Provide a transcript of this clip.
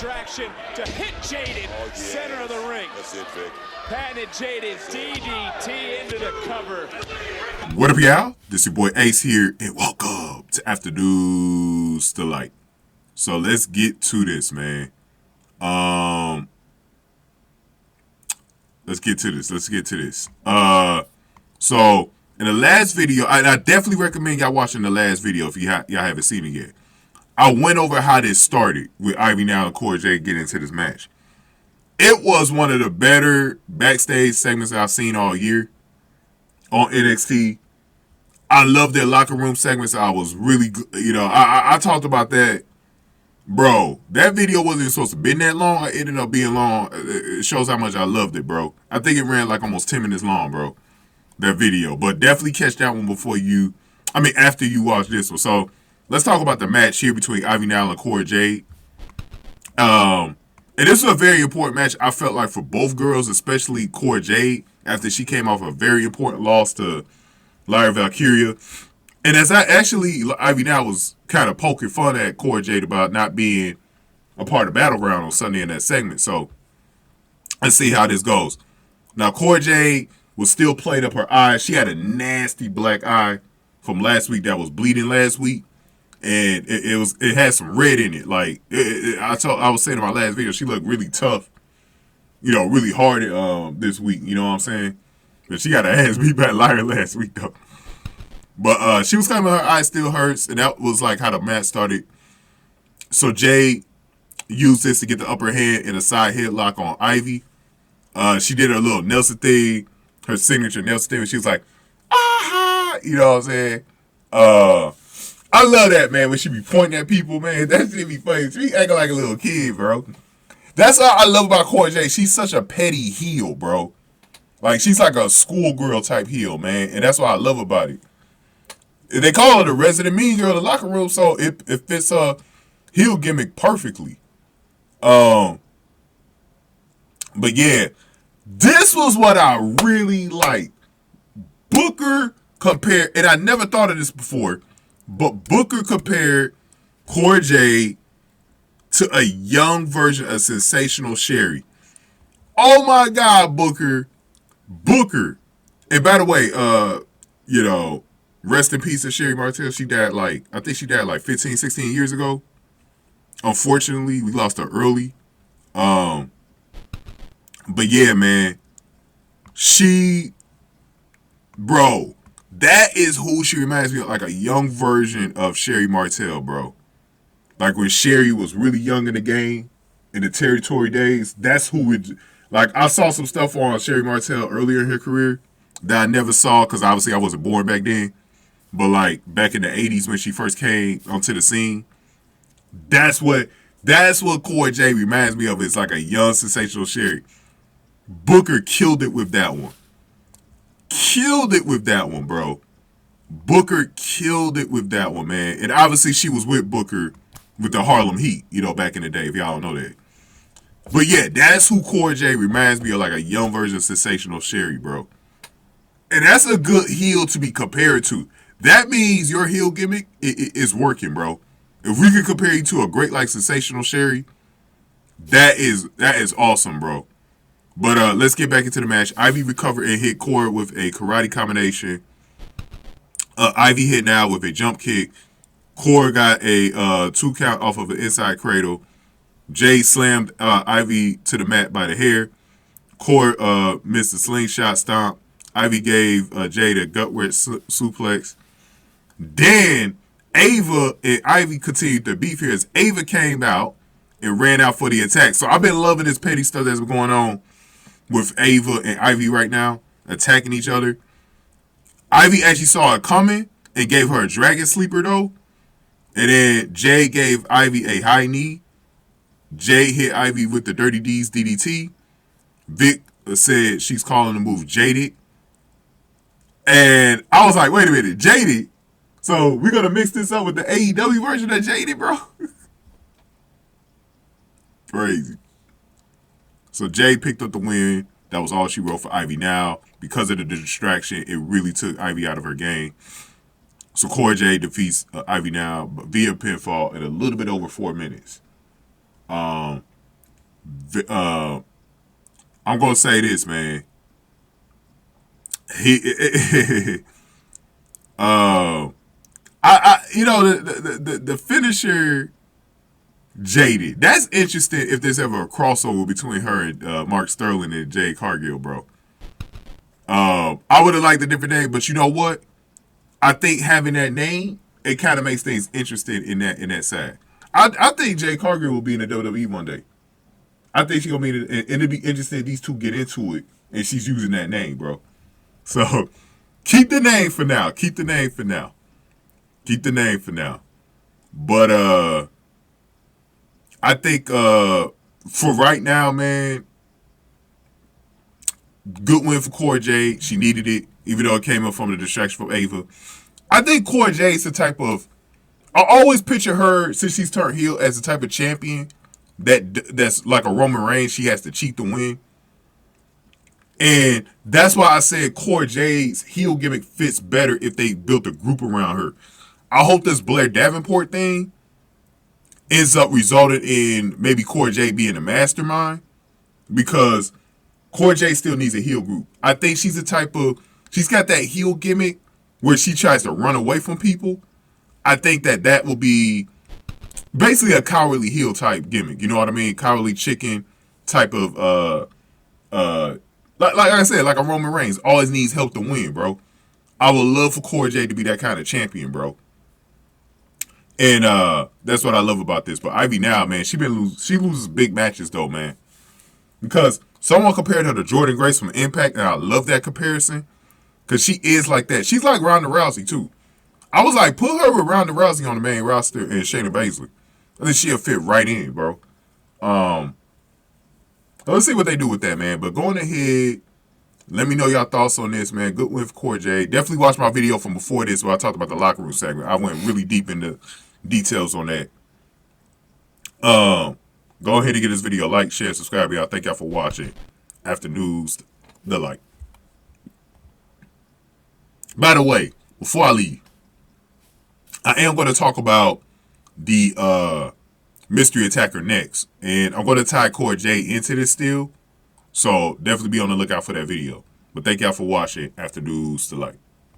distraction to hit Jaded, center of the ring. That's it, Vic. Patented Jaded DDT into the cover. What up, y'all? This your boy Ace here, and welcome to Afternoons Delight. So let's get to this, man. Let's get to this. So in the last video, I definitely recommend y'all watching the last video if y'all haven't seen it yet. I went over how this started with Ivy Nile and Cora Jade getting into this match. It was one of the better backstage segments I've seen all year on NXT. I love their locker room segments. I was really good. I talked about that. Bro, that video wasn't even supposed to be that long. It ended up being long. It shows how much I loved it, bro. I think it ran like almost 10 minutes long, bro, that video. But definitely catch that one after you watch this one. So let's talk about the match here between Ivy Nile and Cora Jade. And this was a very important match, I felt like, for both girls, especially Cora Jade, after she came off a very important loss to Lyra Valkyria. And Ivy Nile was kind of poking fun at Cora Jade about not being a part of Battleground on Sunday in that segment. So let's see how this goes. Now, Cora Jade was still playing up her eye. She had a nasty black eye from last week that was bleeding last week. And it had some red in it. Like I was saying in my last video, she looked really tough, really hard this week. You know what I'm saying? But she got her ass beat by Lyra last week though. But she was claiming her eye still hurts, and that was like how the match started. So Jade used this to get the upper hand in a side headlock on Ivy. She did her little Nelson thing, her signature Nelson thing, and she was like, "Ah!" You know what I'm saying? I love that, man, when she be pointing at people, man. That shit be funny. She be acting like a little kid, bro. That's what I love about Cora Jade. She's such a petty heel, bro. Like, she's like a schoolgirl type heel, man. And that's what I love about it. They call her the resident mean girl in the locker room, so it fits her heel gimmick perfectly. But yeah, this was what I really liked. Booker compared, and I never thought of this before, but Booker compared Cora Jade to a young version of Sensational Sherri. Oh my God, Booker. And by the way, rest in peace to Sherri Martell. I think she died like 15, 16 years ago. Unfortunately, we lost her early. But yeah, man. That is who she reminds me of, like a young version of Sherri Martell, bro. Like when Sherri was really young in the game, in the territory days, that's who it... Like, I saw some stuff on Sherri Martell earlier in her career that I never saw because obviously I wasn't born back then. But like back in the 80s when she first came onto the scene, that's what Cora Jade reminds me of. It's like a young Sensational Sherri. Booker killed it with that one. Bro. Booker killed it with that one, man. And obviously she was with Booker with the Harlem Heat, back in the day, if y'all don't know that. But yeah, that's who Cora Jade reminds me of, like a young version of Sensational Sherri, bro. And that's a good heel to be compared to. That means your heel gimmick is working, bro. If we could compare you to a great like Sensational Sherri, that is awesome, bro. But let's get back into the match. Ivy recovered and hit Cora with a karate combination. Ivy hit now with a jump kick. Cora got a 2 count off of an inside cradle. Jade slammed Ivy to the mat by the hair. Cora missed a slingshot stomp. Ivy gave Jade a Gutwrench suplex. Then Ava and Ivy continued their beef here as Ava came out and ran out for the attack. So I've been loving this petty stuff that's been going on with Ava and Ivy right now, attacking each other. Ivy actually saw it coming and gave her a dragon sleeper though. And then Jade gave Ivy a high knee. Jade hit Ivy with the Dirty Deeds DDT. Vic said she's calling the move Jaded. And I was like, wait a minute, Jaded? So we're going to mix this up with the AEW version of Jaded, bro? Crazy. So Jade picked up the win. That was all she wrote for Ivy now. Because of the distraction, it really took Ivy out of her game. So Cora Jade defeats Ivy now via pinfall in a little bit over 4 minutes. I'm gonna say this, man. He, you know, the finisher, Jaded. That's interesting if there's ever a crossover between her and Mark Sterling and Jade Cargill, bro. I would have liked a different name, but you know what? I think having that name, it kind of makes things interesting in that side. I think Jade Cargill will be in the WWE one day. I think she's gonna be, and it'd be interesting if these two get into it, and she's using that name, bro. So keep the name for now. Keep the name for now. Keep the name for now. But I think for right now, man, good win for Cora Jade. She needed it, even though it came up from the distraction from Ava. I think Cora Jade's the type of, I always picture her, since she's turned heel, as the type of champion that's like a Roman Reigns. She has to cheat to win. And that's why I said Cora Jade's heel gimmick fits better if they built a group around her. I hope this Blair Davenport thing ends up resulting in maybe Cora Jade being a mastermind, because Cora Jade still needs a heel group. I think she's the type of, she's got that heel gimmick where she tries to run away from people. I think that will be basically a cowardly heel type gimmick. You know what I mean? Cowardly chicken type of, like I said, like a Roman Reigns. Always needs help to win, bro. I would love for Cora Jade to be that kind of champion, bro. And that's what I love about this. But Ivy now, man, she loses big matches though, man. Because someone compared her to Jordynne Grace from Impact, and I love that comparison. Because she is like that. She's like Ronda Rousey, too. I was like, put her with Ronda Rousey on the main roster and Shayna Baszler. I think she'll fit right in, bro. Let's see what they do with that, man. But going ahead, let me know y'all thoughts on this, man. Good win for Cora Jade. Definitely watch my video from before this where I talked about the locker room segment. I went really deep into details on that. Go ahead and give this video a like, share, subscribe, y'all. Thank y'all for watching. After news, the like. By the way, before I leave, I am going to talk about the mystery attacker next. And I'm going to tie Cora Jade into this still. So definitely be on the lookout for that video. But thank y'all for watching After News, the like.